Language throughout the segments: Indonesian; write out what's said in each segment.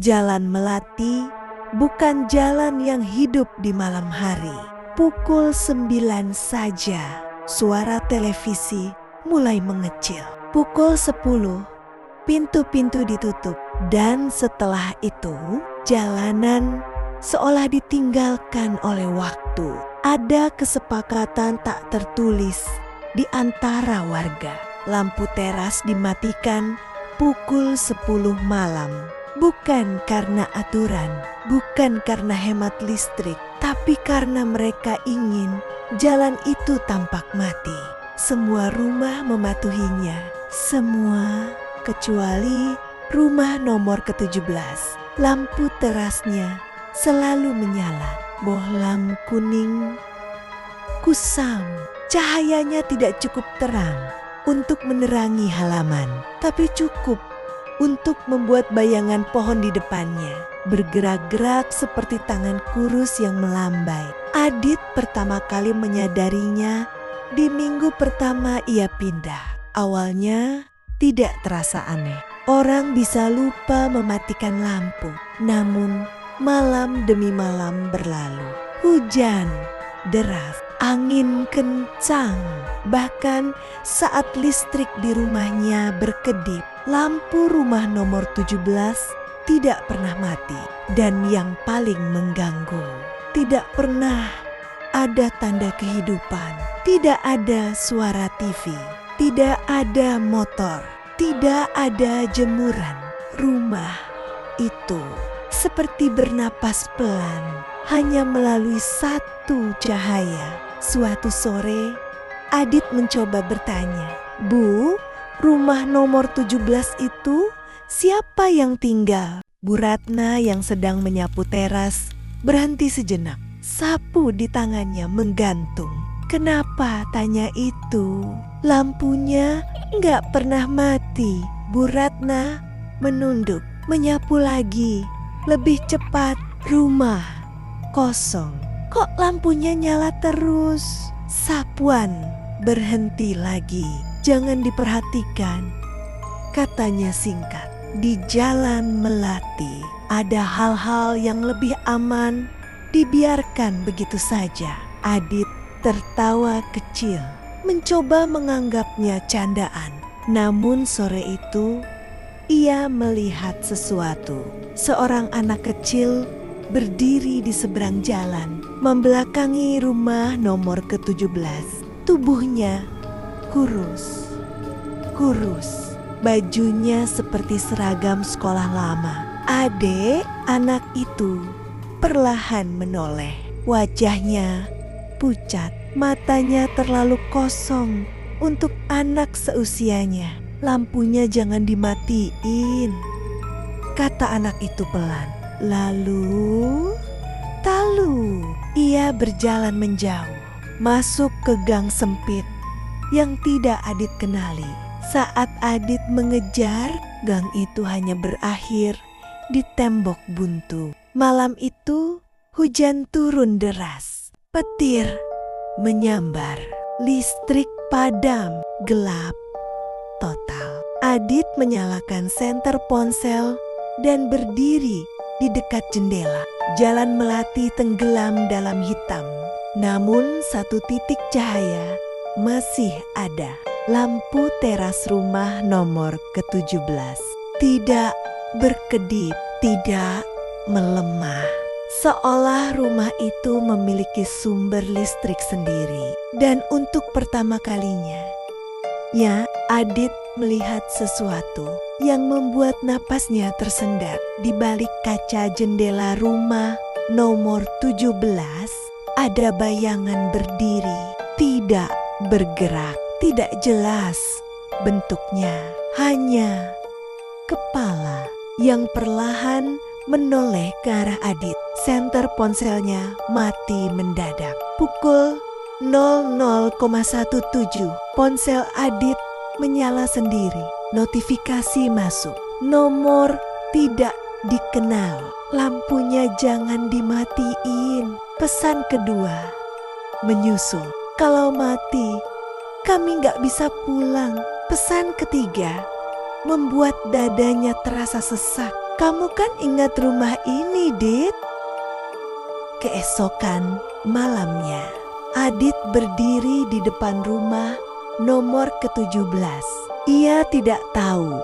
Jalan Melati bukan jalan yang hidup di malam hari. Pukul 9 saja, suara televisi mulai mengecil. Pukul 10, pintu-pintu ditutup. Dan setelah itu, jalanan seolah ditinggalkan oleh waktu. Ada kesepakatan tak tertulis di antara warga. Lampu teras dimatikan pukul 10 malam. Bukan karena aturan, bukan karena hemat listrik, tapi karena mereka ingin jalan itu tampak mati. Semua rumah mematuhinya, semua kecuali rumah nomor ke-17. Lampu terasnya selalu menyala, bohlam kuning kusam. Cahayanya tidak cukup terang untuk menerangi halaman, tapi cukup untuk membuat bayangan pohon di depannya bergerak-gerak seperti tangan kurus yang melambai. Adit pertama kali menyadarinya di minggu pertama ia pindah. Awalnya tidak terasa aneh. Orang bisa lupa mematikan lampu. Namun malam demi malam berlalu. Hujan deras, angin kencang. Bahkan saat listrik di rumahnya berkedip, lampu rumah nomor 17 tidak pernah mati. Dan yang paling mengganggu, tidak pernah ada tanda kehidupan. Tidak ada suara TV, tidak ada motor, tidak ada jemuran. Rumah itu seperti bernapas pelan, hanya melalui satu cahaya. Suatu sore, Adit mencoba bertanya, "Bu, rumah nomor 17 itu siapa yang tinggal?" Bu Ratna yang sedang menyapu teras berhenti sejenak. Sapu di tangannya menggantung. "Kenapa tanya itu? Lampunya nggak pernah mati." Bu Ratna menunduk, menyapu lagi. Lebih cepat, rumah kosong. "Kok lampunya nyala terus?" Sapuan berhenti lagi. "Jangan diperhatikan," katanya singkat. Di Jalan Melati ada hal-hal yang lebih aman dibiarkan begitu saja. Adit tertawa kecil, mencoba menganggapnya candaan. Namun sore itu ia melihat sesuatu. Seorang anak kecil berdiri di seberang jalan, membelakangi rumah nomor ke-17. Tubuhnya kurus, bajunya seperti seragam sekolah lama. Adek, anak itu perlahan menoleh. Wajahnya pucat, matanya terlalu kosong untuk anak seusianya. "Lampunya jangan dimatiin," kata anak itu pelan. Lalu ia berjalan menjauh, masuk ke gang sempit yang tidak Adit kenali. Saat Adit mengejar, gang itu hanya berakhir di tembok buntu. Malam itu hujan turun deras, petir menyambar, listrik padam, gelap total. Adit menyalakan senter ponsel dan berdiri di dekat jendela. Jalan Melati tenggelam dalam hitam. Namun satu titik cahaya masih ada. Lampu teras rumah nomor ke-17 tidak berkedip, tidak melemah. Seolah rumah itu memiliki sumber listrik sendiri. Dan untuk pertama kalinya, Adit melihat sesuatu yang membuat napasnya tersendat. Di balik kaca jendela rumah nomor 17 ada bayangan berdiri, tidak bergerak, tidak jelas bentuknya, hanya kepala yang perlahan menoleh ke arah Adit. Senter ponselnya mati mendadak. Pukul 00,17 ponsel Adit menyala sendiri. Notifikasi masuk. Nomor tidak dikenal. Lampunya jangan dimatiin. Pesan kedua menyusul. Kalau mati, kami gak bisa pulang. Pesan ketiga membuat dadanya terasa sesak. Kamu kan ingat rumah ini, Dit? Keesokan malamnya, Adit berdiri di depan rumah nomor ke-17. Ia tidak tahu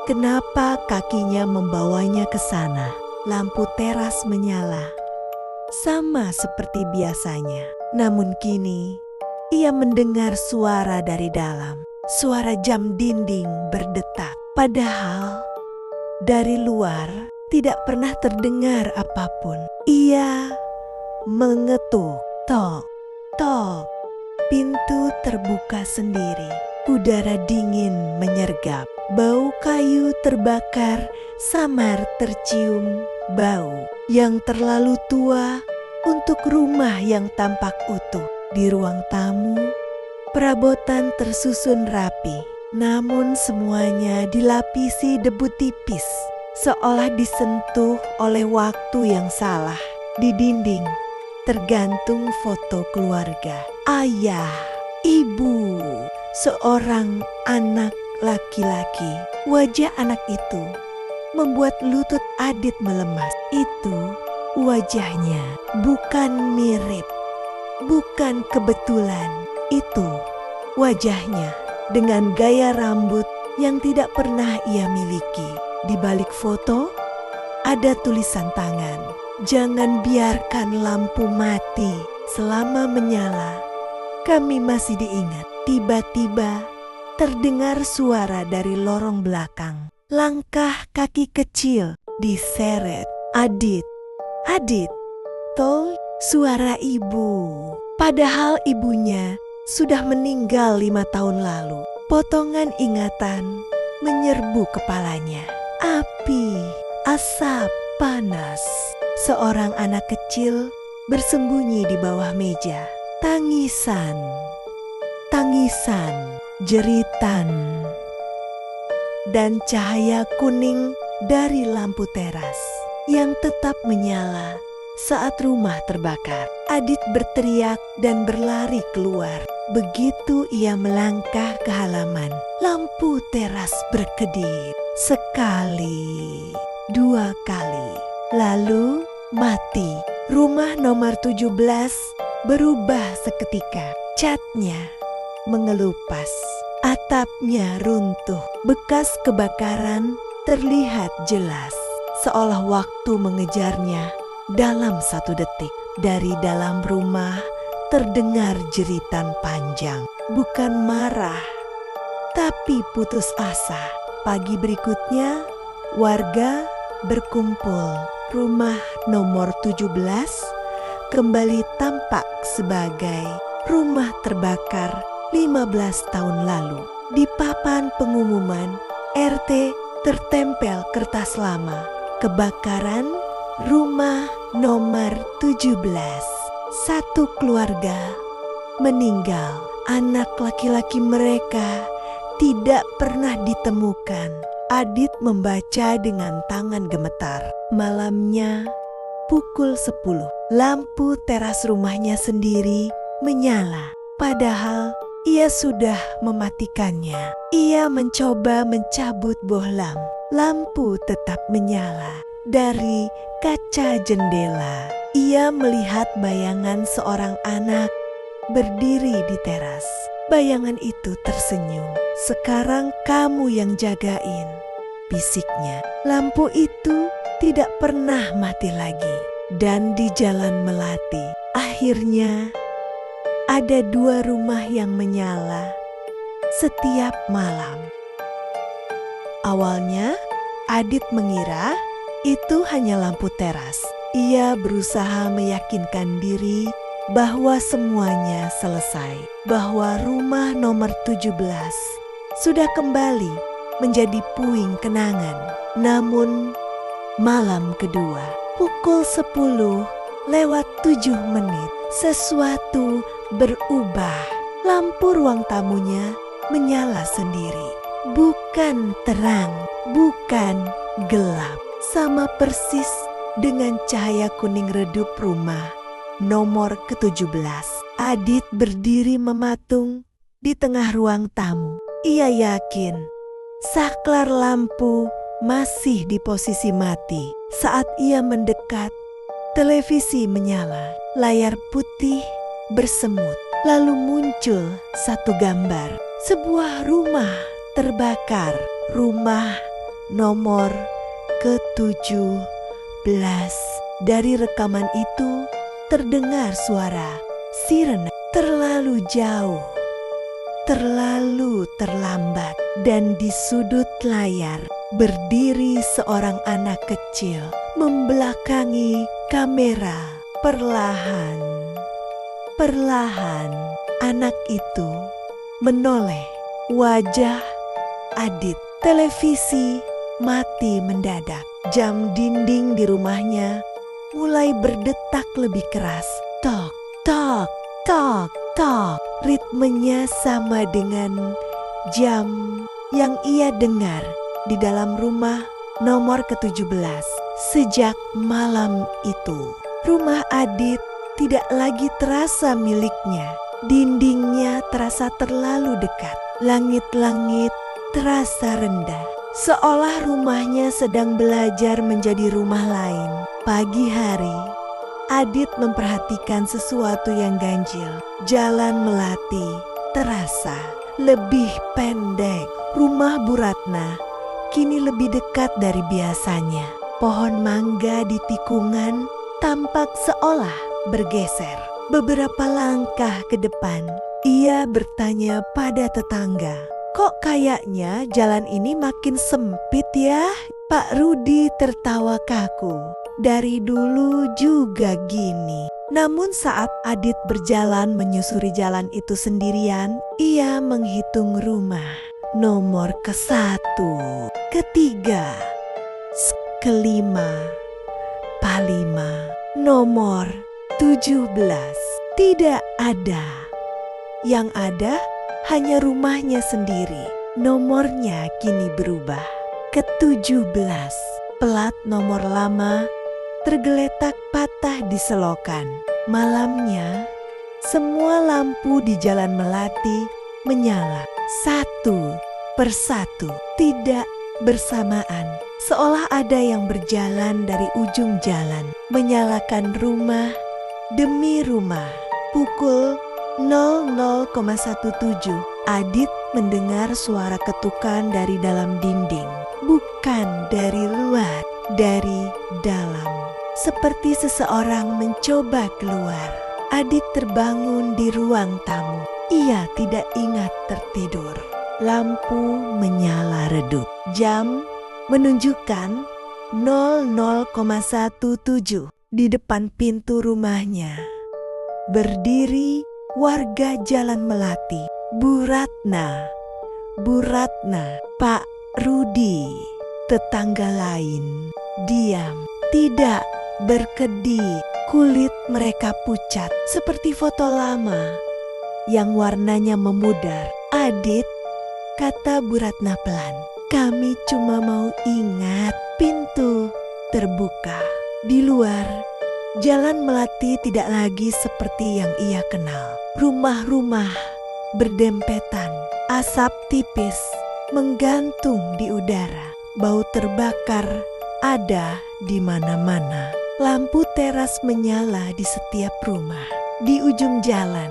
kenapa kakinya membawanya ke sana. Lampu teras menyala, sama seperti biasanya. Namun kini, ia mendengar suara dari dalam. Suara jam dinding berdetak. Padahal, dari luar tidak pernah terdengar apapun. Ia mengetuk, tok, tok. Pintu terbuka sendiri. Udara dingin menyergap. Bau kayu terbakar samar tercium. Bau yang terlalu tua untuk rumah yang tampak utuh. Di ruang tamu, perabotan tersusun rapi. Namun semuanya dilapisi debu tipis. Seolah disentuh oleh waktu yang salah. Di dinding tergantung foto keluarga. Ayah, ibu, seorang anak laki-laki. Wajah anak itu membuat lutut Adit melemas. Itu wajahnya, bukan mirip, bukan kebetulan. Itu wajahnya dengan gaya rambut yang tidak pernah ia miliki. Di balik foto ada tulisan tangan. Jangan biarkan lampu mati selama menyala. Kami masih diingat. Tiba-tiba terdengar suara dari lorong belakang. Langkah kaki kecil diseret. Adit, Adit, tol, suara ibu. Padahal ibunya sudah meninggal 5 tahun lalu. Potongan ingatan menyerbu kepalanya. Api, asap, panas. Seorang anak kecil bersembunyi di bawah meja. Tangisan, tangisan, jeritan, dan cahaya kuning dari lampu teras yang tetap menyala saat rumah terbakar. Adit berteriak dan berlari keluar. Begitu ia melangkah ke halaman, lampu teras berkedip. Sekali, 2 kali, lalu mati. Rumah nomor 17 berubah seketika. Catnya mengelupas, atapnya runtuh. Bekas kebakaran terlihat jelas, seolah waktu mengejarnya dalam 1 detik. Dari dalam rumah terdengar jeritan panjang, bukan marah, tapi putus asa. Pagi berikutnya, warga berkumpul. Rumah nomor 17 kembali tampak sebagai rumah terbakar 15 tahun lalu. Di papan pengumuman RT tertempel kertas lama. Kebakaran rumah nomor 17. 1 keluarga meninggal. Anak laki-laki mereka tidak pernah ditemukan. Adit membaca dengan tangan gemetar. Malamnya pukul 10, lampu teras rumahnya sendiri menyala. Padahal ia sudah mematikannya. Ia mencoba mencabut bohlam. Lampu tetap menyala. Dari kaca jendela, ia melihat bayangan seorang anak berdiri di teras. Bayangan itu tersenyum. Sekarang kamu yang jagain, bisiknya. Lampu itu tidak pernah mati lagi. Dan di Jalan Melati, akhirnya ada 2 rumah yang menyala setiap malam. Awalnya, Adit mengira itu hanya lampu teras. Ia berusaha meyakinkan diri bahwa semuanya selesai, bahwa rumah nomor 17 sudah kembali menjadi puing kenangan. Namun malam kedua, pukul 10:07, sesuatu berubah. Lampu ruang tamunya menyala sendiri. Bukan terang, bukan gelap. Sama persis dengan cahaya kuning redup rumah nomor ke-17. Adit berdiri mematung di tengah ruang tamu. Ia yakin saklar lampu masih di posisi mati. Saat ia mendekat, televisi menyala, layar putih bersemut. Lalu muncul satu gambar, sebuah rumah terbakar, rumah nomor ke-17. Dari rekaman itu terdengar suara sirena. Terlalu jauh, terlalu terlambat, dan di sudut layar berdiri seorang anak kecil membelakangi kamera. Perlahan anak itu menoleh. Wajah Adit. Televisi mati mendadak. Jam dinding di rumahnya mulai berdetak lebih keras. Tok, tok, tok, tok. Ritmenya sama dengan jam yang ia dengar di dalam rumah nomor ke-17. Sejak malam itu, rumah Adit tidak lagi terasa miliknya. Dindingnya terasa terlalu dekat. Langit-langit terasa rendah. Seolah rumahnya sedang belajar menjadi rumah lain. Pagi hari, Adit memperhatikan sesuatu yang ganjil. Jalan Melati terasa lebih pendek. Rumah Bu Ratna kini lebih dekat dari biasanya. Pohon mangga di tikungan tampak seolah bergeser. Beberapa langkah ke depan, ia bertanya pada tetangga, "Kok kayaknya jalan ini makin sempit ya?" Pak Rudi tertawa kaku. "Dari dulu juga gini." Namun saat Adit berjalan menyusuri jalan itu sendirian, ia menghitung rumah. Nomor ke-1, ke-3, ke-5, ke-5, nomor 17. Tidak ada. Yang ada hanya rumahnya sendiri. Nomornya kini berubah. Ke-17, plat nomor lama tergeletak patah di selokan. Malamnya, semua lampu di Jalan Melati menyala satu persatu, tidak bersamaan. Seolah ada yang berjalan dari ujung jalan, menyalakan rumah demi rumah. Pukul 00,17, Adit mendengar suara ketukan dari dalam dinding. Bukan dari luar, dari dalam. Seperti seseorang mencoba keluar. Adit terbangun di ruang tamu. Ia tidak ingat tertidur. Lampu menyala redup. Jam menunjukkan 00,17. Di depan pintu rumahnya berdiri warga Jalan Melati. Bu Ratna, Pak Rudi. Tetangga lain diam, tidak berkedip. Kulit mereka pucat seperti foto lama yang warnanya memudar. "Adit," kata Bu Ratna pelan, "kami cuma mau ingat." Pintu terbuka. Di luar, Jalan Melati tidak lagi seperti yang ia kenal. Rumah-rumah berdempetan, asap tipis menggantung di udara. Bau terbakar ada di mana-mana. Lampu teras menyala di setiap rumah. Di ujung jalan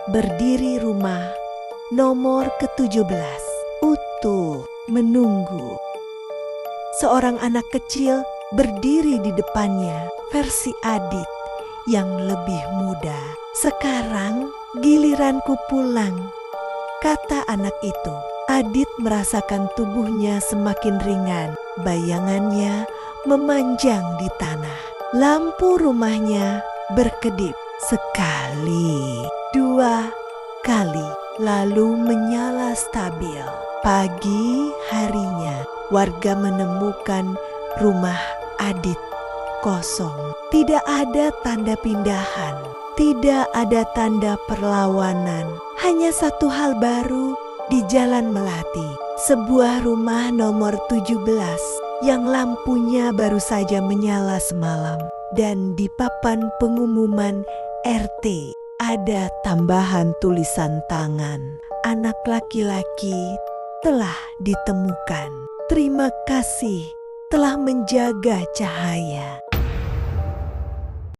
berdiri rumah nomor ke-17, utuh menunggu. Seorang anak kecil berdiri di depannya, versi Adit yang lebih muda. "Sekarang giliranku pulang," kata anak itu. Adit merasakan tubuhnya semakin ringan. Bayangannya memanjang di tanah. Lampu rumahnya berkedip sekali, 2 kali, lalu menyala stabil. Pagi harinya, warga menemukan rumah Adit kosong. Tidak ada tanda pindahan, tidak ada tanda perlawanan. Hanya satu hal baru di Jalan Melati. Sebuah rumah nomor 17 yang lampunya baru saja menyala semalam. Dan di papan pengumuman RT ada tambahan tulisan tangan. Anak laki-laki telah ditemukan. Terima kasih telah menjaga cahaya.